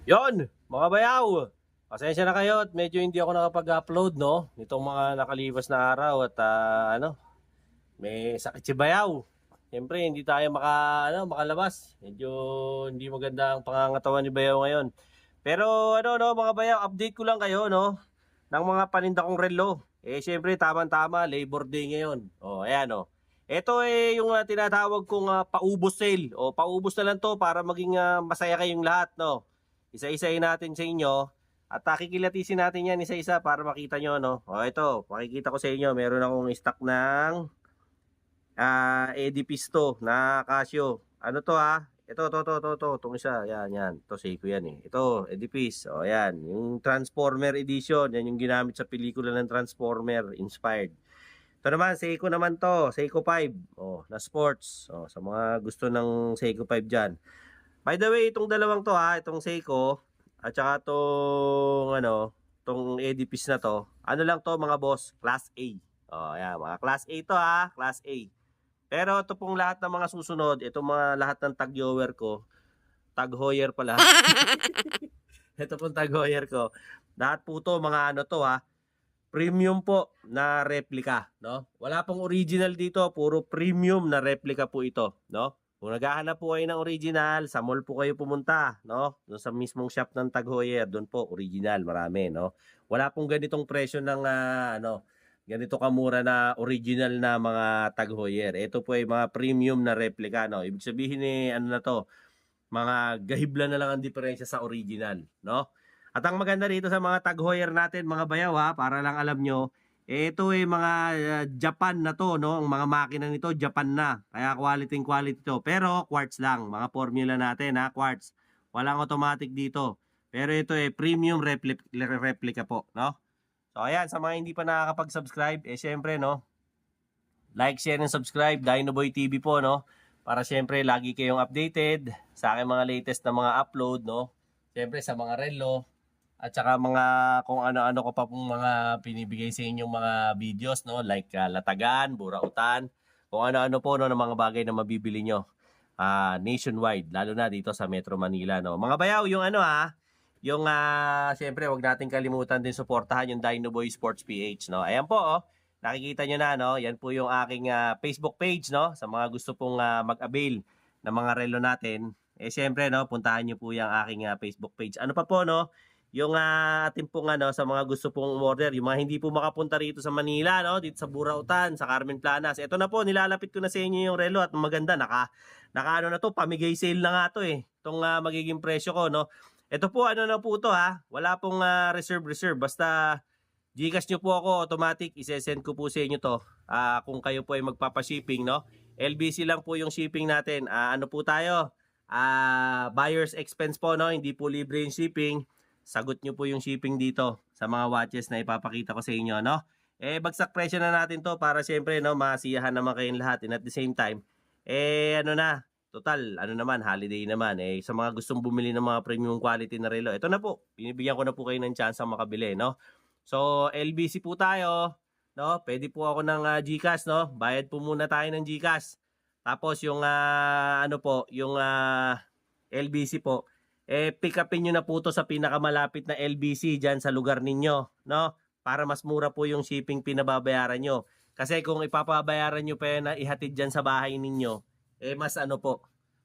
Yon, mga bayaw. Pasensya na kayo at medyo hindi ako nakapag-upload, no? Nitong mga nakalipas na araw at may sakit si bayaw. Siyempre, hindi tayo makalabas. Medyo hindi maganda ang pangangatawan ni bayaw ngayon. Pero no, mga bayaw, update ko lang kayo, no? Ng mga paninda kong relo. Siyempre, tama-tama, Labor Day ngayon. Ayan, Ito yung tinatawag kong paubos sale. Paubos na lang to para maging masaya kayong lahat, no? Isa-isahin natin sa inyo at kikilatisin natin yan isa-isa para makita nyo, no? Ito, makikita ko sa inyo, meron akong stock ng Edipisto na Casio. Ano to Ito, itong isa, yan. Ito, Seiko yan eh. Ito, Edipis. Yan. Yung Transformer Edition, yan yung ginamit sa pelikula ng Transformer, inspired. Ito naman, Seiko naman to, Seiko 5. Na sports. Sa mga gusto ng Seiko 5 dyan. By the way, itong dalawang to itong Seiko at saka itong Edifice na to. Ano lang to mga boss, Class A. Ayan, mga Class A to Class A. Pero ito pong lahat ng mga susunod, itong mga lahat ng tag-Heuer ko, tag-Heuer pala. Ito pong tag-Heuer ko. Lahat po to mga premium po na replica, no? Wala pong original dito, puro premium na replica po ito, no? Kung naghahanap po kayo ng original, sa mall po kayo pumunta, no? Doon sa mismong shop ng Tag Heuer, doon po original, marami, no? Wala pong ganitong presyo ng ganito kamura na original na mga Tag Heuer. Ito po ay mga premium na replica, no? Ibig sabihin ano na to, mga gahibla na lang ang diferensya sa original, no? At ang maganda dito sa mga Tag Heuer natin, mga bayaw para lang alam nyo, ito mga Japan na to, no? Ang mga makina nito, Japan na. Kaya quality to. Pero quartz lang, mga formula natin quartz. Walang automatic dito. Pero ito premium replica po, no? So ayan, sa mga hindi pa nakakapag-subscribe, syempre, no? Like, share, and subscribe, Dinoboy TV po, no? Para syempre lagi kayong updated sa aking mga latest na mga upload, no? Syempre sa mga relo, at saka mga kung ano-ano ko pa pong mga pinibigay sa inyong mga videos, no? Like latagan, burautan, kung ano-ano po no ng mga bagay na mabibili nyo nationwide, lalo na dito sa Metro Manila, no? Mga bayaw, yung yung syempre wag nating kalimutan din suportahan yung Dinoboy Sports PH, no? Ayan po, nakikita nyo na, no? Yan po yung aking Facebook page, no? Sa mga gusto pong mag-avail ng mga relo natin. Syempre, no, puntahan nyo po yung aking Facebook page. Ano pa po, no? Yung ating pong sa mga gusto pong order, yung mga hindi po makapunta rito sa Manila, no, dito sa Burautan, sa Carmen Planas. Ito na po, nilalapit ko na sa inyo yung relo at maganda, naka na to, pamigay sale na nga to itong magiging presyo ko, no. Ito po, na po to wala pong reserve, basta Gcash nyo po ako, automatic, isesend ko po sa inyo to. Kung kayo po ay magpapashipping, no. LBC lang po yung shipping natin. Ano po tayo? Buyer's expense po, no, hindi po libre yung shipping. Sagot nyo po yung shipping dito sa mga watches na ipapakita ko sa inyo, no? Bagsak presyo na natin to para siyempre, no, masiyahan naman kayong lahat. And at the same time, total, naman, holiday naman. Sa mga gustong bumili ng mga premium quality na relo, ito na po, binibigyan ko na po kayo ng chance ang makabili, no? So, LBC po tayo, no? Pwede po ako ng GCash, no? Bayad po muna tayo ng GCash. Tapos yung yung LBC po, pick upin nyo na po to sa pinakamalapit na LBC dyan sa lugar ninyo, no? Para mas mura po yung shipping pinababayaran nyo. Kasi kung ipapabayaran nyo pa yan na ihatid dyan sa bahay ninyo, mas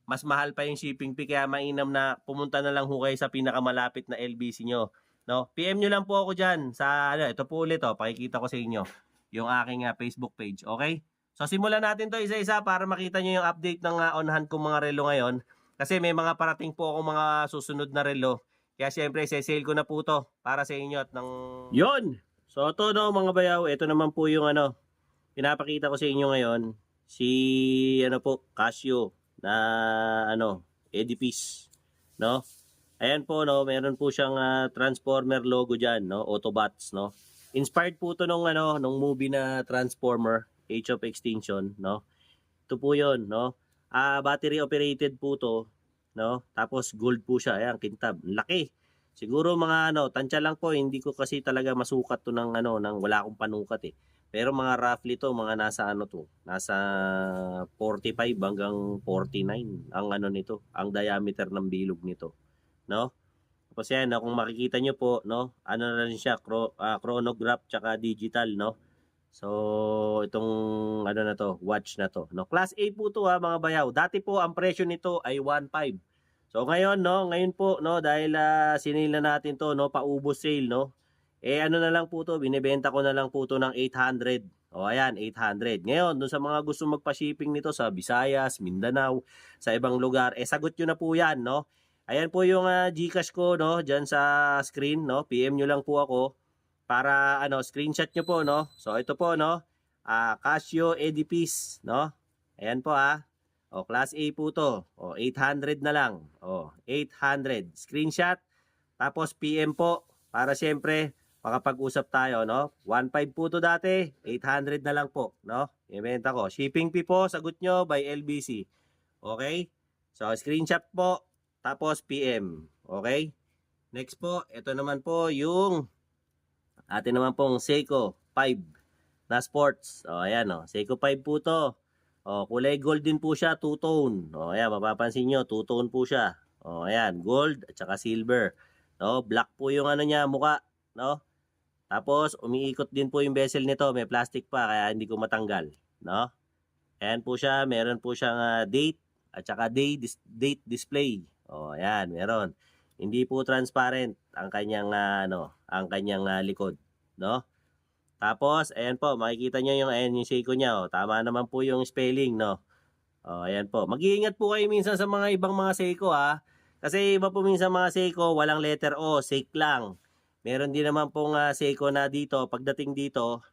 mas mahal pa yung shipping fee. Kaya mainam na pumunta na lang ho kayo sa pinakamalapit na LBC nyo, no? PM nyo lang po ako dyan sa, ito po ulit, pakikita ko sa inyo yung aking Facebook page, okay? So simulan natin to isa-isa para makita nyo yung update ng on-hand kong mga relo ngayon. Kasi may mga parating po akong mga susunod na relo. Kaya syempre, sale ko na po to para sa inyo at ng... Yon! So ito, no, mga bayaw, ito naman po yung pinapakita ko sa inyo ngayon. Si po, Casio na Edifice, no? Ayan po, no, meron po siyang Transformer logo diyan, no, Autobots, no. Inspired po to nung movie na Transformer, Age of Extinction, no. Ito po 'yon, no. Battery operated po to, no. Tapos gold po siya, ayan, kintab, laki. Siguro mga tansya lang po, hindi ko kasi talaga masukat to ng nang wala akong panukat Pero mga roughly to, mga nasa nasa 45 hanggang 49 ang nito, ang diameter ng bilog nito, no? Tapos yan, no, kung makikita nyo po, no, ano na rin siya, chronograph tsaka digital, no. So, itong ano na to, watch na to, no. Class A po to ha, mga bayaw. Dati po ang presyo nito ay 1.5. So ngayon, no, ngayon po, no, dahil sinale na natin to, no, paubos sale, no. Eh ano na lang po to, binebenta ko na lang po to ng 800. O ayan, 800. Ngayon, dun sa mga gusto magpa-shipping nito sa Visayas, Mindanao, sa ibang lugar, eh sagot nyo na po yan, no. Ayan po yung GCash ko, no, dyan sa screen, no. PM nyo lang po ako para ano, screenshot nyo po, no. So ito po, no, Casio Edifice, no. Ayan po O, class A po to. O, 800 na lang. O, 800. Screenshot. Tapos PM po. Para siyempre, makapag-usap tayo, no? 1.5 po to dati. 800 na lang po, no? Ibenta ko. Shipping fee po, sagot nyo by LBC. Okay? So, screenshot po. Tapos PM. Okay? Next po, ito naman po yung atin naman pong Seiko 5 na sports. O, ayan, o. Seiko 5 po to. O, kulay gold din po siya, two-tone. O, ayan, mapapansin nyo, two-tone po siya. O, ayan, gold at saka silver. No, black po yung ano niya, muka, no? Tapos, umiikot din po yung bezel nito, may plastic pa, kaya hindi ko matanggal, no? Ayan po siya, meron po siyang date at saka date display. O, ayan, meron. Hindi po transparent ang kanyang ang kanyang likod, no? Tapos, ayan po, makikita nyo yung, ayan, yung Seiko niya. O, tama naman po yung spelling, no? O, ayan po. Mag-iingat po kayo minsan sa mga ibang mga Seiko, Kasi iba po minsan mga Seiko, walang letter O, Seiko lang. Meron din naman pong Seiko na dito, pagdating dito,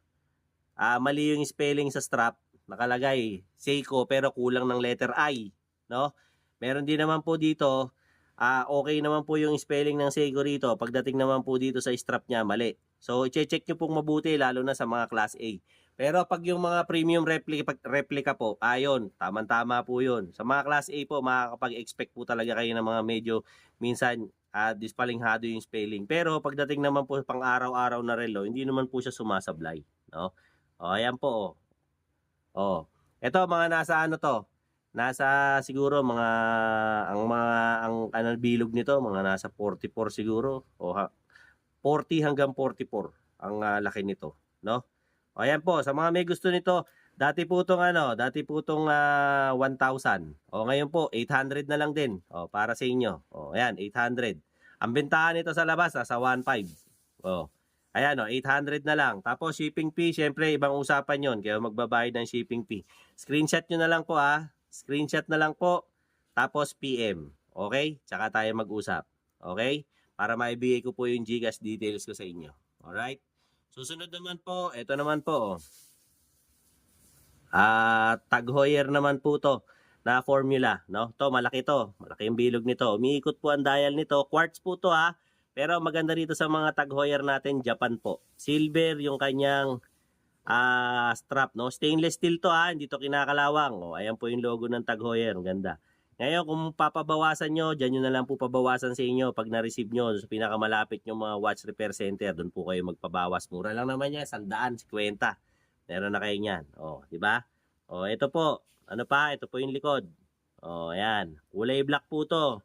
mali yung spelling sa strap. Nakalagay, Seiko, pero kulang ng letter I, no? Meron din naman po dito, okay naman po yung spelling ng Seiko rito. Pagdating naman po dito sa strap niya, mali. So, i-check nyo pong mabuti, lalo na sa mga class A. Pero pag yung mga premium replica po, ayon, tamang-tama po yun. Sa mga class A po, makakapag-expect po talaga kayo ng mga medyo, minsan, dispalinghado yung spelling. Pero pagdating naman po pang araw-araw na relo, hindi naman po siya sumasablay. No? O, ayan po. Ito, mga nasa ano to? Nasa siguro ang bilog nito, mga nasa 44 siguro. 40 hanggang 44 ang laki nito, no? O ayan po, sa mga may gusto nito, dati po tong 1,000. O ngayon po 800 na lang din. O para sa inyo. O ayan, 800. Ang bentahan nito sa labas sa 1.5. O. Ayan 800 na lang. Tapos shipping fee, syempre ibang usapan 'yon, kaya magbabayad ng shipping fee. Screenshot nyo na lang po Screenshot na lang po. Tapos PM. Okay? Tsaka tayo mag-usap. Okay? Para maibigay ko po yung GCash details ko sa inyo. Alright? Susunod naman po, ito naman po. Tag Heuer naman po to na formula. No? To, malaki to. Malaki yung bilog nito. Umiikot po ang dial nito. Quartz po to Pero maganda rito sa mga Tag Heuer natin, Japan po. Silver yung kanyang strap. No? Stainless steel to Hindi to kinakalawang. Ayan po yung logo ng Tag Heuer. Ang ganda. Ngayon, kung papabawasan nyo, dyan nyo na lang po pabawasan sa inyo pag na-receive nyo sa pinakamalapit nyo mga watch repair center. Doon po kayo magpabawas. Mura lang naman yan, 100, 50. Meron na kayo yan. Di ba? Ito po. Ano pa? Ito po yung likod. Ayan. Kulay black po to.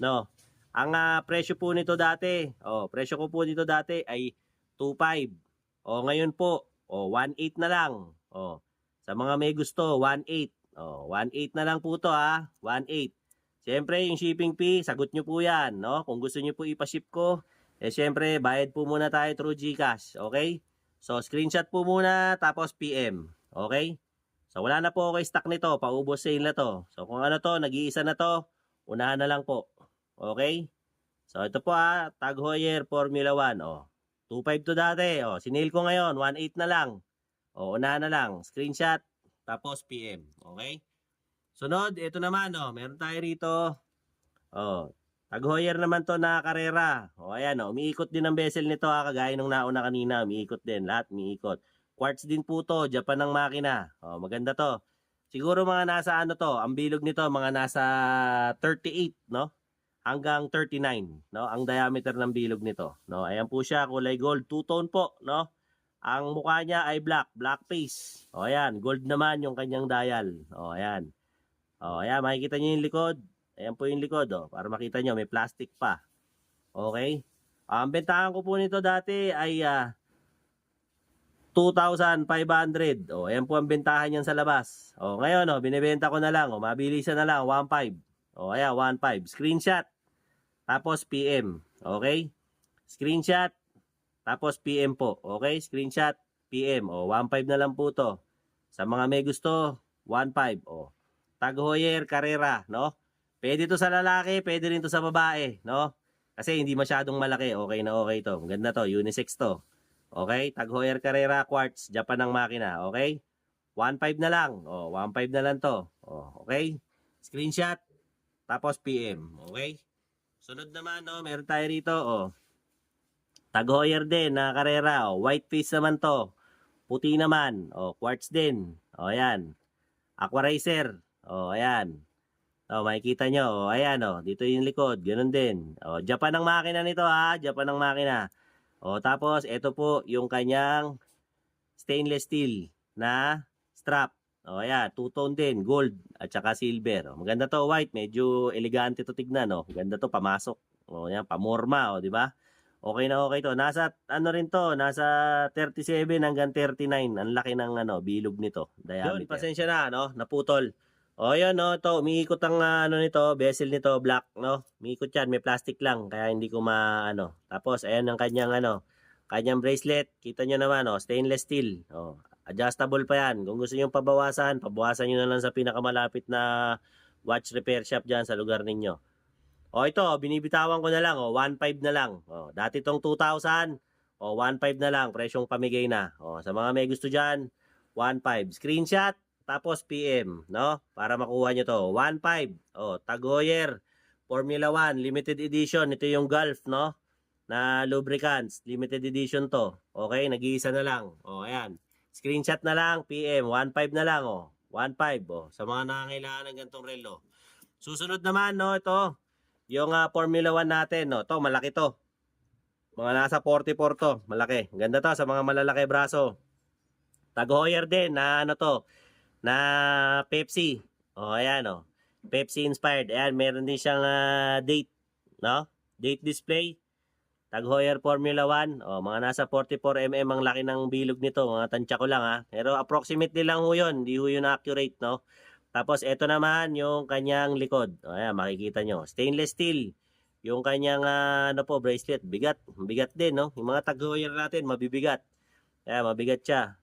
No? Ang presyo po nito dati, presyo ko po dito dati ay 2.5. Ngayon po, 1.8 na lang. Sa mga may gusto, 1.8. 1.8 na lang po to 1.8. Siyempre, yung shipping fee, sagot nyo po yan, no? Kung gusto nyo po ipaship ko, siyempre, bayad po muna tayo through GCash, okay? So, screenshot po muna, tapos PM, okay? So, wala na po okay stock nito, paubos sale na to. So, kung ano to, nag-iisa na to, unahan na lang po, okay? So, ito po Tag Heuer Formula 1, 2.5 to dati, sinale ko ngayon, 1.8 na lang. Unahan na lang, screenshot, tapos PM. Okay? Sunod, ito naman, meron tayo rito. Tag Heuer naman to na karera. Ayan, umiikot din ang bezel nito kagaya nung nauna kanina. Umiikot din, lahat umiikot. Quartz din po to, Japan ng makina. Maganda to. Siguro mga nasa to, ang bilog nito, mga nasa 38, no? Hanggang 39, no? Ang diameter ng bilog nito, no? Ayan po siya, kulay gold, two-tone po, no? Ang mukha niya ay black face. Ayan, gold naman yung kanyang dial. Ayan. Ayan, makikita niyo yung likod. Ayan po yung likod, para makita niyo may plastic pa. Okay? Ang bentahan ko po nito dati ay 2,500. O, ayan po ang bentahan niyan sa labas. O, ngayon, binibenta ko na lang. O, mabilisan na lang, 1,500. O, ayan, 1,500. Screenshot, tapos PM. Okay? Screenshot, tapos PM po. Okay? Screenshot, PM. O, 1,500 na lang po to. Sa mga may gusto, 1,500. O, Tag Heuer Carrera, no? Pwede to sa lalaki, pwede rin to sa babae, no? Kasi hindi masyadong malaki. Okay na okay to. Maganda to, unisex to. Okay? Tag Heuer Carrera Quartz, Japan ang makina. Okay? 1,500 na lang. 1,500 na lang to. Okay? Screenshot, tapos PM. Okay? Sunod naman, meron tayo rito, Tag Heuer din na Carrera. White face naman to. Puti naman. Quartz din. Ayan. Aqua Racer. Ayan. Makikita nyo. Ayan, dito yung likod. Ganun din. Japan ang makina nito, ha. Japan ang makina. Tapos, ito po yung kanyang stainless steel na strap. Ayan. Two-tone din. Gold at saka silver. Maganda to, white. Medyo elegante to tignan, Maganda to, pamasok. Ayan, pamorma, di ba? Okay na okay to. Nasa, rin to, nasa 37 hanggang 39. Ang laki ng, bilog nito. Diameter. Yun, pasensya na, naputol. Yun, ito, umiikot ang, nito, bezel nito, black, Umiikot yan, may plastic lang, kaya hindi ko Tapos, ayan ang kanyang, kanyang bracelet. Kita nyo naman, stainless steel. Adjustable pa yan. Kung gusto nyo pabawasan nyo na lang sa pinakamalapit na watch repair shop dyan sa lugar ninyo. Ito, binibitawan ko na lang, 1,500 na lang. Dati tong 2,000, 1,500 na lang, presyong pamigay na. Sa mga may gusto dyan, 1,500. Screenshot, tapos PM, Para makuha nyo to. 1,500. Tag Heuer, Formula 1, limited edition. Ito yung Gulf, Na lubricants, limited edition to. Okay, nag-iisa na lang. Ayan. Screenshot na lang, PM, 1,500 na lang, 1,500, Sa mga nangangailangan ng ganitong relo. Susunod naman, ito. Yung Formula 1 natin, to malaki to. Mga nasa 44 to, malaki. Ganda to sa mga malalaki braso. Tag Heuer din na na Pepsi. Ayan, Pepsi inspired. Ayan, meron din siyang date, Date display. Tag Heuer Formula 1. Mga nasa 44 mm ang laki ng bilog nito. Mga tansya ko lang, ha. Pero approximately lang ho yun. Hindi ho yun accurate, Tapos, ito naman yung kanyang likod. Ayan, makikita nyo. Stainless steel. Yung kanyang, bracelet. Bigat. Bigat din, Yung mga Tag Heuer natin, mabibigat. Ayan, mabigat siya,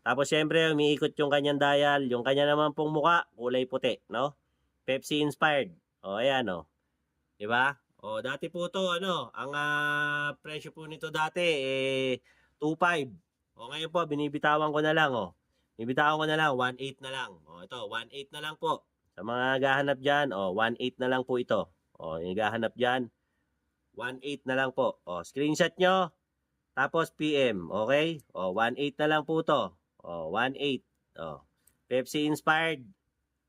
Tapos, syempre, umiikot yung kanyang dial. Yung kanya naman pong muka, kulay puti, Pepsi inspired. Ayan, Diba? Dati po to, ang presyo po nito dati, 2,500. Ngayon po, binibitawan ko na lang, Binibitawan ko na lang, 1,800 na lang. Ito, 1,800 na lang po. Sa mga naghahanap dyan, 1,800 na lang po ito. Yung naghahanap dyan, 1,800 na lang po. Screenshot nyo, tapos PM, okay? 1,800 na lang po to. 1,800. Pepsi inspired,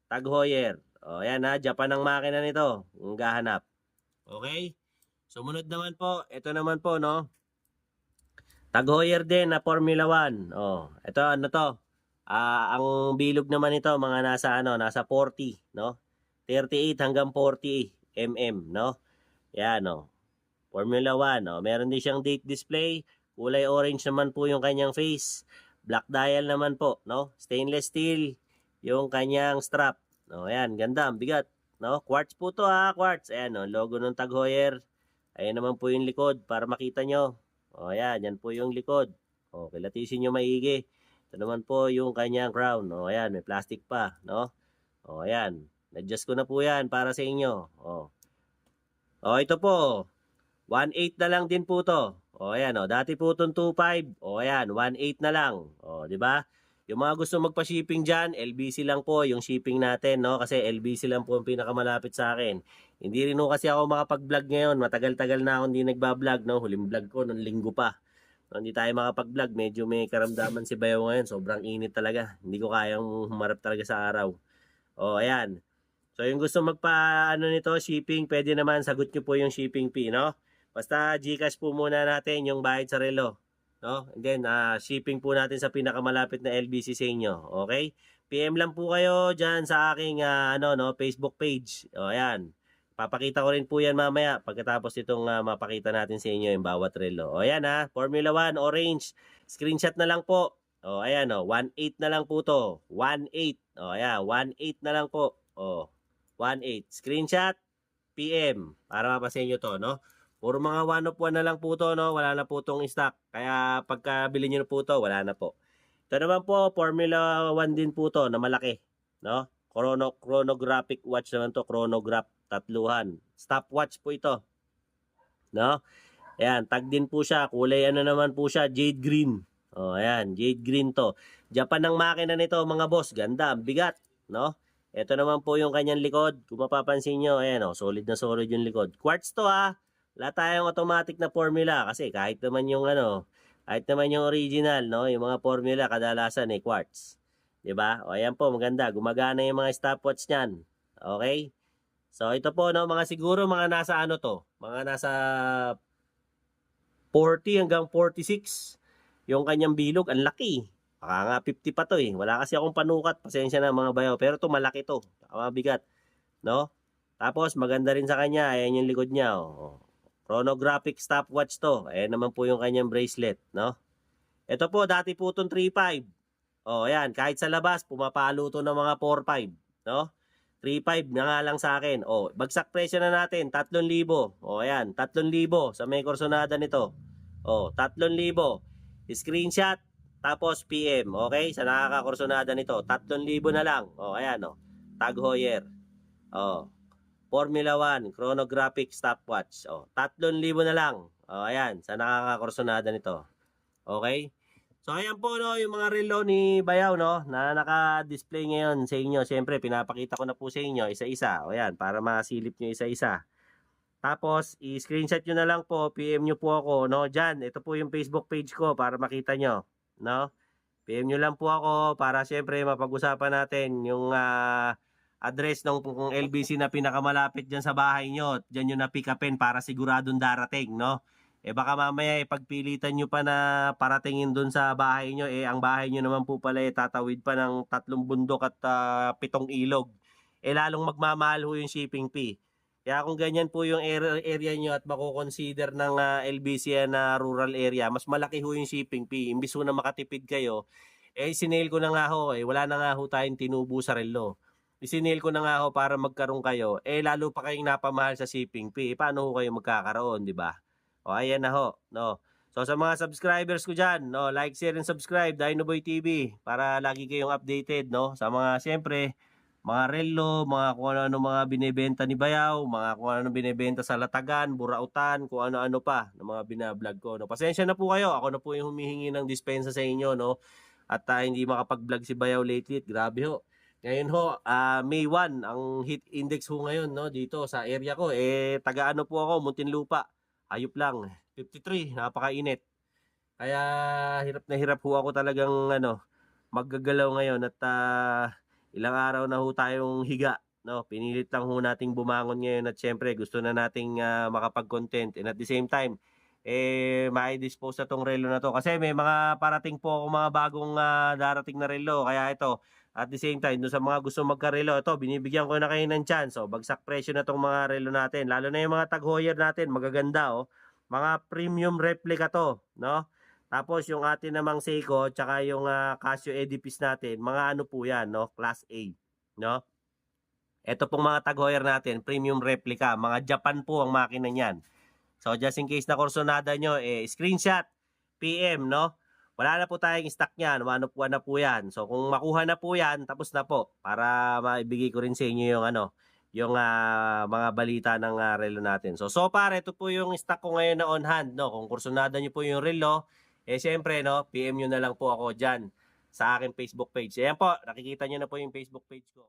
Tag Heuer. Ayan, Japan ang makina nito. Yung naghahanap. Okay? Sumunod naman po, ito naman po, Tag Heuer din na Formula 1. Ito to? Ang bilog naman nito mga nasa 40, 38 hanggang 40 mm, Yan, Formula 1, Meron din siyang date display. Kulay orange naman po yung kanyang face. Black dial naman po, Stainless steel yung kanyang strap. Ayan, ganda, ang bigat, Quartz po to, quartz. Ayan, logo ng Tag Heuer. Ayan naman po yung likod para makita nyo. Ayan, yan po yung likod. Kilatisin nyo maigi. Ito naman po yung kanyang crown. Ayan, may plastic pa, Ayan, adjust ko na po yan para sa inyo. Ito po, 1,800 na lang din po to. Ayan, dati po itong 2,500. Ayan, 1,800 na lang. Di ba? Yung mga gusto magpa-shipping dyan, LBC lang po yung shipping natin, Kasi LBC lang po ang pinakamalapit sa akin. Hindi rin kasi ako makapag-vlog ngayon. Matagal-tagal na ako hindi nagba-vlog, Huling vlog ko noong linggo pa. Hindi tayo makapag-vlog. Medyo may karamdaman si Bayo ngayon. Sobrang init talaga. Hindi ko kayang humarap talaga sa araw. Ayan. So, yung gusto nito, shipping, pwede naman sagot nyo po yung shipping fee, Basta GCash po muna natin yung bayad sa relo, And then, shipping po natin sa pinakamalapit na LBC sa inyo. Okay? PM lang po kayo dyan sa aking, Facebook page. Ayan. Papakita ko rin po yan mamaya pagkatapos itong mapakita natin sa inyo yung bawat relo. O ayan ha, Formula 1 orange. Screenshot na lang po. O ayan o, 1.8 na lang po to. 1.8. O ayan, 1.8 na lang po. O, 1.8. Screenshot, PM. Para mapasin nyo to, no? Puro mga 1 of 1 na lang po to, no? Wala na po tong stock. Kaya pagkabili nyo na po to, wala na po. Ito naman po, Formula 1 din po to na malaki, no? Chronographic watch naman to, chronograph tatluhan. Stopwatch po ito. No? Ayan, tag din po siya. Kulay ano naman po siya, jade green. Oh, ayan, jade green to. Japan ng makina nito, mga boss. Ganda, bigat, no? Ito naman po yung kanyang likod. Kung mapapansin nyo, ayan, oh, solid na solid yung likod. Quartz to ha. Wala tayong automatic na formula kasi kahit naman yung kahit naman yung original, no? Yung mga formula kadalasan ay quartz. 'Di ba? O ayan po, maganda. Gumagana yung mga stopwatch niyan. Okay? So ito po, no, mga siguro mga nasa ano to? Mga nasa 40 hanggang 46. Yung kanyang bilog, ang laki. Baka nga 50 pa to eh. Wala kasi akong panukat. Pasensya na mga bayaw. Pero to malaki to. Mabigat. No? Tapos maganda rin sa kanya. Ayan yung likod niya. Oh. Chronographic stopwatch to. Ayan naman po yung kanyang bracelet. No? Ito po, dati po itong 3.5. Oh, ayan. Kahit sa labas, pumapalo to ng mga 4.5. No? 3.5 na nga lang sa akin. Oh, bagsak presyo na natin, 3,000. Oh, ayan, 3,000 sa may kursonada nito. Oh, 3,000. Screenshot tapos PM, okay? Sa nakakakursonada nito, 3,000 na lang. Oh, ayan oh. Tag Heuer. Oh. Formula 1 chronographic stopwatch. Oh, 3,000 na lang. Oh, ayan, sa nakakakursonada nito. Okay? So ayan po no, yung mga relo ni Bayaw no, na naka-display ngayon sa inyo. Siyempre, pinapakita ko na po sa inyo isa-isa. O ayan, para masilip nyo isa-isa. Tapos, i-screenshot nyo na lang po, PM nyo po ako, no? Diyan, ito po yung Facebook page ko para makita nyo, no? PM nyo lang po ako para siyempre mapag-usapan natin yung address ng LBC na pinakamalapit dyan sa bahay nyo. Diyan nyo na pick upin para siguradong darating, no? Eh baka mamaya pagpilitan nyo pa na paratingin dun sa bahay nyo, ang bahay nyo naman po pala tatawid pa ng 3 bundok at 7 ilog. Lalong magmamahal ho yung shipping fee. Kaya kung ganyan po yung area nyo at makukonsider ng LBC na rural area, mas malaki ho yung shipping fee. Imbis ho na makatipid kayo, sinail ko na nga ho, wala na nga ho tayong tinubo sa relo. Isinail ko na nga ho para magkaroon kayo, lalo pa kayong napamahal sa shipping fee. Paano ho kayo magkakaroon, di ba? O, ayan na ho, no. So, sa mga subscribers ko dyan, no, like, share, and subscribe, Dinoboy TV, para lagi kayong updated, no. Sa mga, siyempre, mga relo, mga kung ano-ano mga binibenta ni Bayaw, mga kung ano binibenta sa Latagan, Burautan, kung ano-ano pa, ng mga binablog ko, no. Pasensya na po kayo, ako na po yung humihingi ng dispensa sa inyo, no. At hindi makapag-vlog si Bayaw lately, grabe ho. Ngayon ho, May 1, ang heat index ho ngayon, no, dito sa area ko, taga-ano po ako, Muntinlupa. Ayop lang, 53, napakainit. Kaya hirap na hirap ho ako talagang maggagalaw ngayon at ilang araw na ho tayong higa, no? Pinilit lang ho nating bumangon ngayon at syempre gusto na nating makapag-content and at the same time mai-dispose na tong relo na to kasi may mga parating po ako mga bagong darating na relo kaya ito at the same time, dun sa mga gusto magka-relo, ito, binibigyan ko na kayo ng chance. So, bagsak presyo na itong mga relo natin. Lalo na yung mga Tag Heuer natin, magaganda, oh. Mga premium replica to, no? Tapos, yung atin namang Seiko, tsaka yung Casio Edifice natin, mga ano po yan, no? Class A, no? Ito pong mga Tag Heuer natin, premium replica. Mga Japan po ang makina niyan. So, just in case na kursonada nyo, screenshot, PM, no? Wala na po tayong stock niyan. One of one na po yan. So, kung makuha na po yan, tapos na po. Para maibigay ko rin sa inyo yung yung mga balita ng relo natin. So far, ito po yung stock ko ngayon na on hand. No? Kung kursonada nyo po yung relo, siyempre, no, PM nyo na lang po ako dyan sa aking Facebook page. Ayan po, nakikita nyo na po yung Facebook page ko.